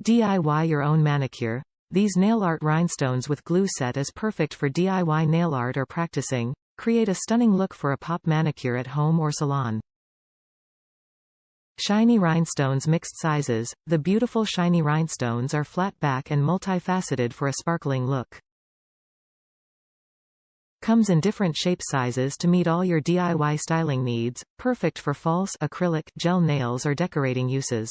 DIY your own manicure. These nail art rhinestones with glue set is perfect for DIY nail art or practicing. Create a stunning look for a pop manicure at home or salon. Shiny Rhinestones Mixed Sizes. The beautiful shiny rhinestones are flat back and multifaceted for a sparkling look. Comes in different shape sizes to meet all your DIY styling needs, perfect for false, acrylic, gel nails or decorating uses.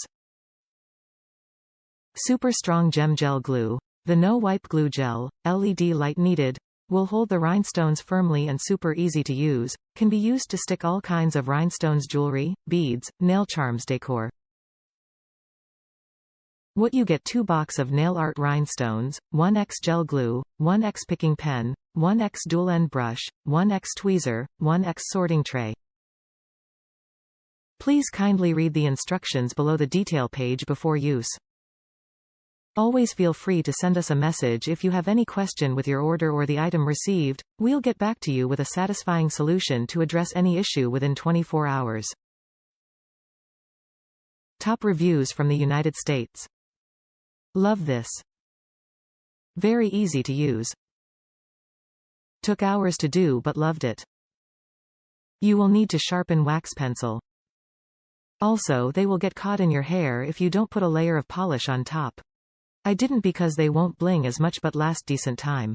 Super strong gem gel glue. The no wipe glue gel, LED light needed, will hold the rhinestones firmly and super easy to use, can be used to stick all kinds of rhinestones jewelry, beads, nail charms decor. What you get: 2 box of nail art rhinestones, 1x gel glue, 1x picking pen, 1x dual end brush, 1x tweezer, 1x sorting tray. Please kindly read the instructions below the detail page before use. Always feel free to send us a message if you have any question with your order or the item received. We'll get back to you with a satisfying solution to address any issue within 24 hours. Top reviews from the United States. Love this. Very easy to use. Took hours to do but loved it. You will need to sharpen wax pencil. Also, they will get caught in your hair if you don't put a layer of polish on top. I didn't because they won't bling as much but last decent time.